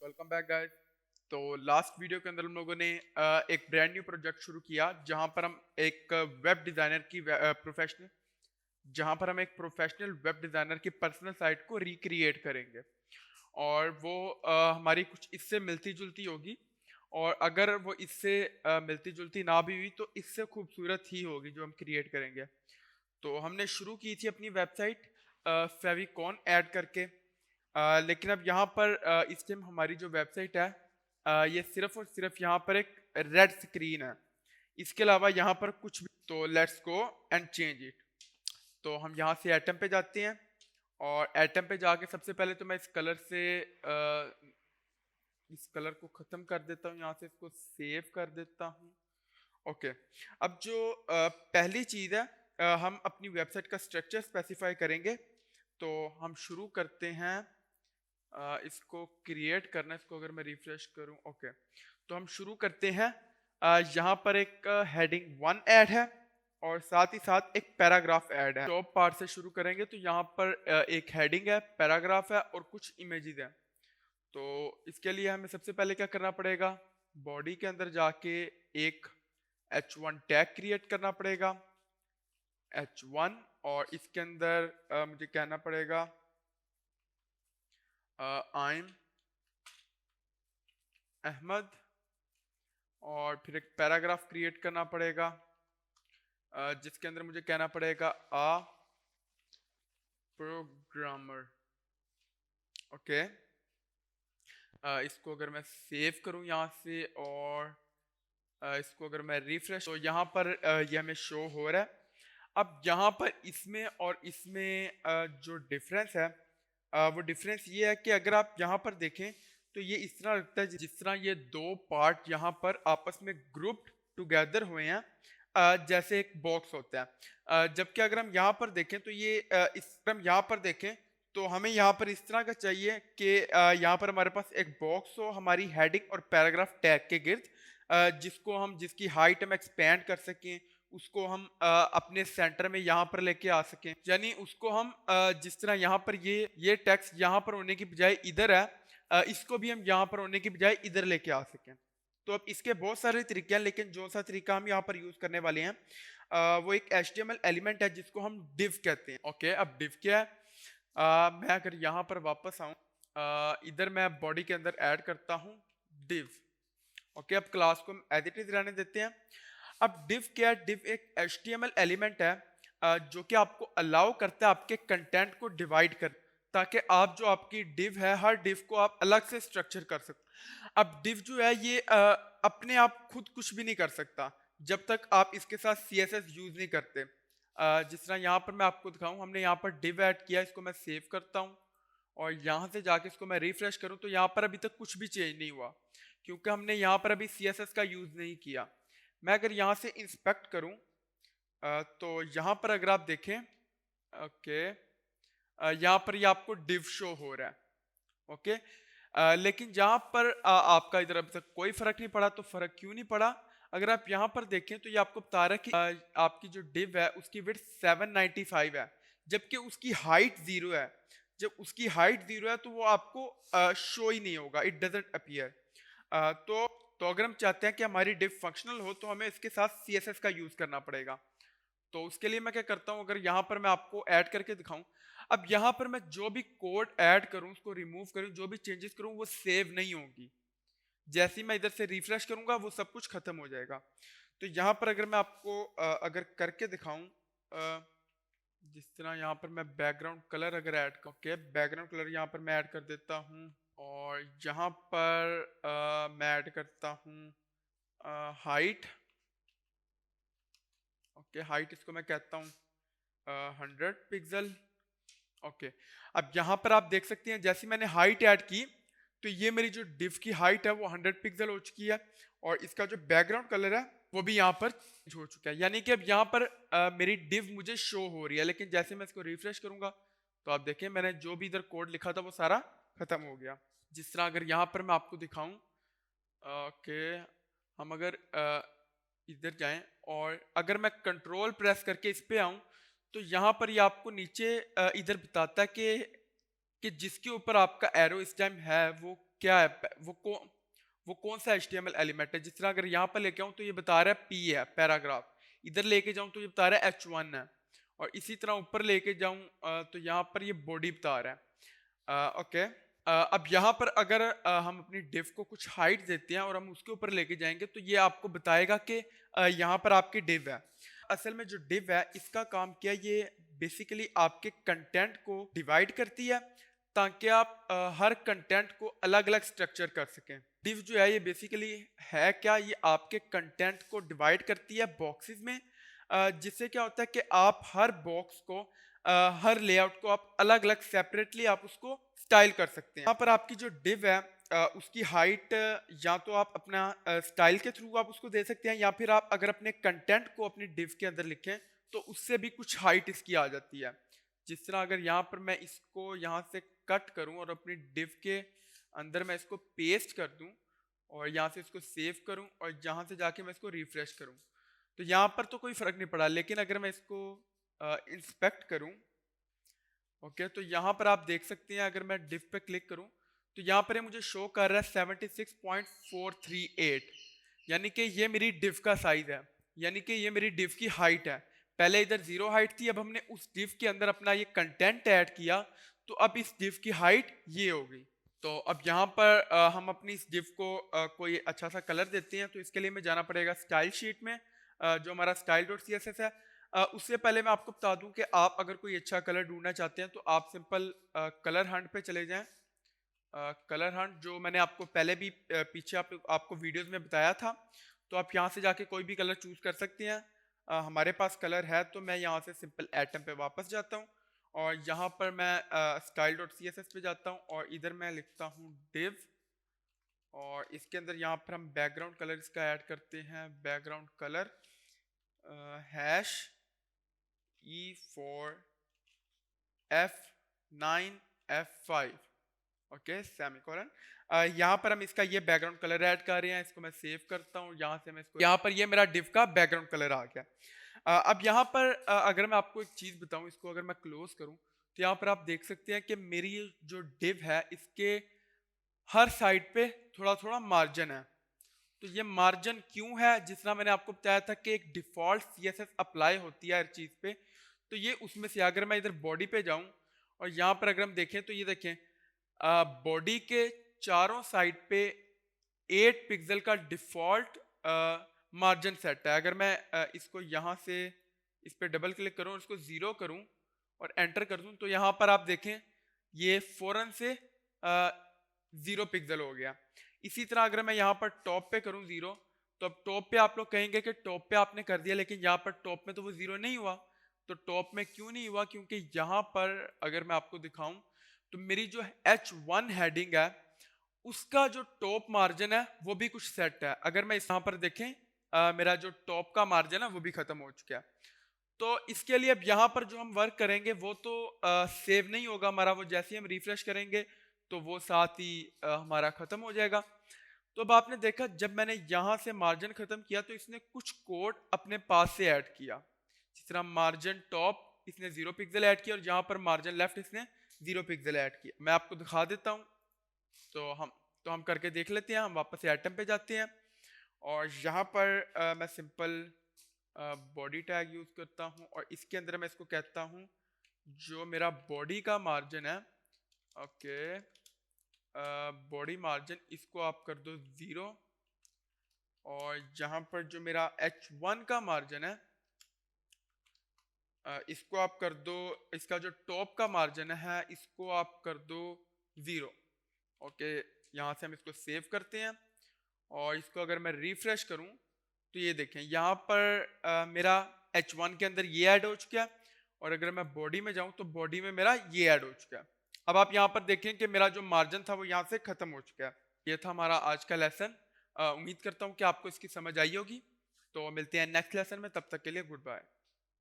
Welcome back guys. तो last video के अंदर हम लोगों ने एक ब्रांड न्यू प्रोजेक्ट शुरू किया जहां पर हम एक वेब डिजाइनर की प्रोफेशनल जहां पर हम एक प्रोफेशनल वेब डिजाइनर की पर्सनल साइट को रिक्रिएट करेंगे। और वो हमारी कुछ इससे मिलती जुलती होगी। और अगर वो इससे मिलती जुलती ना भी हुई तो इससे खूबसूरत ही होगी जो हम क्रिएट करेंगे। तो हमने शुरू की थी अपनी वेबसाइट फेविकॉन ऐड करके। लेकिन अब यहाँ पर इस टाइम हमारी जो वेबसाइट है ये सिर्फ और सिर्फ यहाँ पर एक रेड स्क्रीन है। इसके अलावा यहाँ पर कुछ भी। तो let's go and change it. तो हम यहाँ से एटम पे जाते हैं और एटम पे जाके सबसे पहले तो मैं इस कलर से इस कलर को ख़त्म कर देता हूँ, यहाँ से इसको सेव कर देता हूँ। ओके। अब जो पहली चीज़ है, हम अपनी वेबसाइट का स्ट्रक्चर स्पेसिफाई करेंगे। तो हम शुरू करते हैं इसको क्रिएट करना। इसको अगर मैं रिफ्रेश करूं, ओके, तो हम शुरू करते हैं। यहाँ पर एक हेडिंग 1 ऐड है और साथ ही साथ एक पैराग्राफ ऐड है। टॉप पार्ट से शुरू करेंगे तो यहाँ पर एक हेडिंग है, पैराग्राफ है और कुछ इमेजेस हैं। तो इसके लिए हमें सबसे पहले क्या करना पड़ेगा, बॉडी के अंदर जाके एक h1 टैग क्रिएट करना पड़ेगा, h1। और इसके अंदर मुझे कहना पड़ेगा आई एम अहमद। और फिर एक पैराग्राफ क्रिएट करना पड़ेगा जिसके अंदर मुझे कहना पड़ेगा आ प्रोग्रामर। ओके। इसको अगर मैं सेव करूं यहाँ से और इसको अगर मैं रिफ्रेश, तो यहाँ पर ये हमें शो हो रहा है। अब यहाँ पर इसमें और इसमें जो डिफरेंस है वो डिफरेंस ये है कि अगर आप यहाँ पर देखें तो ये इस तरह लगता है जिस तरह ये दो पार्ट यहाँ पर आपस में ग्रुप्ड टुगेदर हुए हैं, जैसे एक बॉक्स होता है। जबकि अगर हम यहाँ पर देखें तो ये इस तरह हम यहाँ पर देखें तो हमें यहाँ पर इस तरह का चाहिए कि यहाँ पर हमारे पास एक बॉक्स हो हमारी हेडिंग और पैराग्राफ टैग के गिर्द, जिसको हम जिसकी हाइट हम एक्सपेंड कर सकें, उसको हम अपने सेंटर में यहाँ पर लेके आ सकें। यानी उसको हम जिस तरह यहाँ पर ये टेक्स्ट यहाँ पर होने की बजाय इधर है, इसको भी हम यहाँ पर होने की बजाय इधर लेके आ सकें। तो अब इसके बहुत सारे तरीके हैं, लेकिन जो सा तरीका हम यहाँ पर यूज करने वाले हैं वो एक HTML एलिमेंट है जिसको हम div कहते हैं। ओके, अब div क्या है? मैं अगर यहाँ पर वापस आऊँ, इधर मैं बॉडी के अंदर ऐड करता हूँ div। ओके, अब क्लास को एज इट इज रहने देते हैं। अब div क्या है? div एक HTML एलिमेंट है जो कि आपको अलाउ करता है आपके कंटेंट को डिवाइड कर, ताकि आप जो आपकी div है हर div को आप अलग से स्ट्रक्चर कर सकते। अब div जो है ये अपने आप खुद कुछ भी नहीं कर सकता जब तक आप इसके साथ CSS यूज नहीं करते। जिस तरह यहाँ पर मैं आपको दिखाऊं, हमने यहाँ पर div ऐड किया, इसको मैं सेव करता हूँ और यहाँ से जाके इसको मैं रिफ्रेश करूँ तो यहाँ पर अभी तक कुछ भी चेंज नहीं हुआ क्योंकि हमने यहाँ पर अभी CSS का यूज नहीं किया। मैं अगर यहाँ से इंस्पेक्ट करूँ तो यहाँ पर अगर आप देखें, ओके, यहाँ पर ये आपको div शो हो रहा है। ओके, लेकिन जहाँ पर आपका इधर अभी तक कोई फर्क नहीं पड़ा, तो फर्क क्यों नहीं पड़ा? अगर आप यहाँ पर देखें तो ये आपको बता रहा है कि आपकी जो div है उसकी विड्थ 795 है जबकि उसकी हाइट 0 है। जब उसकी हाइट 0 है तो वो आपको शो ही नहीं होगा, इट डजेंट अपीयर। तो अगर हम चाहते हैं कि हमारी div फंक्शनल हो तो हमें इसके साथ CSS का यूज करना पड़ेगा। तो उसके लिए मैं क्या करता हूँ, अगर यहाँ पर मैं आपको ऐड करके दिखाऊं, अब यहाँ पर मैं जो भी कोड ऐड करूँ, उसको रिमूव करूँ, जो भी चेंजेस करूँ वो सेव नहीं होगी। जैसे ही मैं इधर से रिफ्रेश करूंगा वो सब कुछ खत्म हो जाएगा। तो यहाँ पर अगर मैं आपको अगर करके दिखाऊं, जिस तरह यहाँ पर मैं बैकग्राउंड कलर अगर ऐड करके बैकग्राउंड कलर यहाँ पर मैं ऐड कर देता हूँ और यहाँ पर मैं ऐड करता हूँ हाइट। ओके, हाइट इसको मैं कहता हूँ 100 पिक्सल। ओके, अब यहाँ पर आप देख सकते हैं जैसे मैंने हाइट ऐड की तो ये मेरी जो div की हाइट है वो 100 पिक्सल हो चुकी है और इसका जो बैकग्राउंड कलर है वो भी यहाँ पर change हो चुका है। यानी कि अब यहाँ पर मेरी div मुझे शो हो रही है, लेकिन जैसे मैं इसको रिफ्रेश करूंगा तो आप देखें मैंने जो भी इधर कोड लिखा था वो सारा खत्म हो गया। जिस तरह अगर यहाँ पर मैं आपको दिखाऊं, ओके, हम अगर इधर जाएं और अगर मैं कंट्रोल प्रेस करके इस पे आऊं तो यहाँ पर ये आपको नीचे इधर बताता है कि जिसके ऊपर आपका एरो इस टाइम है वो क्या है वो कौन सा HTML एलिमेंट है। जिस तरह अगर यहाँ पर लेके आऊँ तो ये बता रहा है P है पैराग्राफ, इधर लेके जाऊँ तो ये बता रहा है H1 है, और इसी तरह ऊपर लेके जाऊँ तो यहाँ पर ये बॉडी बता रहा है। ओके, अब यहाँ पर अगर हम अपनी डिव को कुछ हाइट देते हैं और हम उसके ऊपर लेके जाएंगे तो ये आपको बताएगा कि यहाँ पर आपकी डिव है। असल में जो डिव है इसका काम क्या है, ये बेसिकली आपके कंटेंट को डिवाइड करती है ताकि आप हर कंटेंट को अलग अलग स्ट्रक्चर कर सकें। डिव जो है ये बेसिकली है क्या, ये आपके कंटेंट को डिवाइड करती है बॉक्सेस में, जिससे क्या होता है कि आप हर बॉक्स को हर लेआउट को आप अलग अलग सेपरेटली आप उसको स्टाइल कर सकते हैं। यहाँ पर आपकी जो डिव है उसकी हाइट या तो आप अपना स्टाइल के थ्रू आप उसको दे सकते हैं, या फिर आप अगर अपने कंटेंट को अपनी डिव के अंदर लिखें तो उससे भी कुछ हाइट इसकी आ जाती है। जिस तरह अगर यहाँ पर मैं इसको यहाँ से कट करूँ और अपनी डिव के अंदर मैं इसको पेस्ट कर दूँ और यहाँ से इसको सेव करूँ और यहाँ से जाके मैं इसको रिफ्रेश करूँ तो यहाँ पर तो कोई फर्क नहीं पड़ा, लेकिन अगर मैं इसको इंस्पेक्ट करूँ, ओके, तो यहाँ पर आप देख सकते हैं अगर मैं डिव पे क्लिक करूँ तो यहाँ पर ये मुझे शो कर रहा है 76.438, यानी कि ये मेरी डिव का साइज है, यानी कि ये मेरी डिव की हाइट है। पहले इधर 0 हाइट थी, अब हमने उस डिव के अंदर अपना ये कंटेंट ऐड किया तो अब इस डिव की हाइट ये हो गई। तो अब यहाँ पर हम अपनी इस डिव को कोई अच्छा सा कलर देते हैं, तो इसके लिए हमें जाना पड़ेगा स्टाइल शीट में, जो हमारा style.css है। उससे पहले मैं आपको बता दूं कि आप अगर कोई अच्छा कलर ढूंढना चाहते हैं तो आप सिंपल कलर हंट पे चले जाएं। कलर हंट जो मैंने आपको पहले भी पीछे आपको वीडियोस में बताया था, तो आप यहाँ से जाके कोई भी कलर चूज कर सकते हैं। हमारे पास कलर है तो मैं यहाँ से सिंपल एटम पे वापस जाता हूँ और यहाँ पर मैं style.css पे जाता हूँ और इधर मैं लिखता हूँ div, और इसके अंदर यहाँ पर हम बैकग्राउंड कलर इसका ऐड करते हैं, background colour hash E4 F9 F5, okay, semicolon. यहाँ पर हम इसका ये बैकग्राउंड कलर ऐड कर रहे हैं, इसको मैं सेव करता हूँ, यहाँ से मैं इसको, यहाँ पर ये मेरा डिव का बैकग्राउंड कलर आ गया। अब यहाँ पर अगर मैं आपको एक चीज़ बताऊँ, इसको अगर मैं क्लोज करूँ तो यहाँ पर आप देख सकते हैं कि मेरी ये जो डिव है इसके हर साइड पे थोड़ा थोड़ा मार्जिन है। तो ये मार्जिन क्यों है, जिस तरह मैंने आपको बताया था कि एक डिफॉल्ट CSS अप्लाई होती है हर चीज़ पे, तो ये उसमें से अगर मैं इधर बॉडी पे जाऊं और यहाँ पर अगर हम देखें तो ये देखें बॉडी के चारों साइड पे 8 पिक्सल का डिफॉल्ट मार्जिन सेट है। अगर मैं इसको यहाँ से इस पे डबल क्लिक करूँ और इसको 0 करूँ और एंटर कर दूँ तो यहाँ पर आप देखें ये फौरन से 0 पिक्सल हो गया। इसी तरह अगर मैं यहाँ पर टॉप पे करूँ 0, तो अब टॉप पे आप लोग कहेंगे कि टॉप पे आपने कर दिया, लेकिन यहाँ पर टॉप में तो वो 0 नहीं हुआ। तो टॉप में क्यों नहीं हुआ, क्योंकि यहाँ पर अगर मैं आपको दिखाऊं तो मेरी जो H1 हेडिंग है उसका जो टॉप मार्जिन है वो भी कुछ सेट है। अगर मैं यहाँ पर देखें मेरा जो टॉप का मार्जिन है वो भी खत्म हो चुका है। तो इसके लिए अब यहाँ पर जो हम वर्क करेंगे वो तो सेव नहीं होगा हमारा, वो जैसे ही हम रिफ्रेश करेंगे तो वो साथ ही हमारा खत्म हो जाएगा। तो अब आपने देखा जब मैंने यहाँ से मार्जिन खत्म किया तो इसने कुछ कोड अपने पास से ऐड किया। जिस तरह मार्जिन टॉप इसने 0 पिक्सल ऐड किया और यहाँ पर मार्जिन लेफ्ट इसने 0 पिक्सल ऐड किया। मैं आपको दिखा देता हूँ, तो हम करके देख लेते हैं। हम वापस आइटम पे जाते हैं और यहाँ पर मैं सिंपल बॉडी टैग यूज करता हूँ और इसके अंदर मैं इसको कहता हूँ जो मेरा बॉडी का मार्जिन है, ओके, बॉडी मार्जिन इसको आप कर दो 0, और यहाँ पर जो मेरा H1 का मार्जिन है इसको आप कर दो, इसका जो टॉप का मार्जिन है इसको आप कर दो 0, ओके। यहाँ से हम इसको सेव करते हैं और इसको अगर मैं रिफ्रेश करूँ तो ये देखें यहाँ पर मेरा H1 के अंदर ये ऐड हो चुका है, और अगर मैं बॉडी में जाऊँ तो बॉडी में मेरा ये ऐड हो चुका है। अब आप यहाँ पर देखें कि मेरा जो मार्जिन था वो यहाँ से खत्म हो चुका है। ये था हमारा आज का लेसन। उम्मीद करता हूँ कि आपको इसकी समझ आई होगी। तो मिलते हैं नेक्स्ट लेसन में, तब तक के लिए गुड बाय।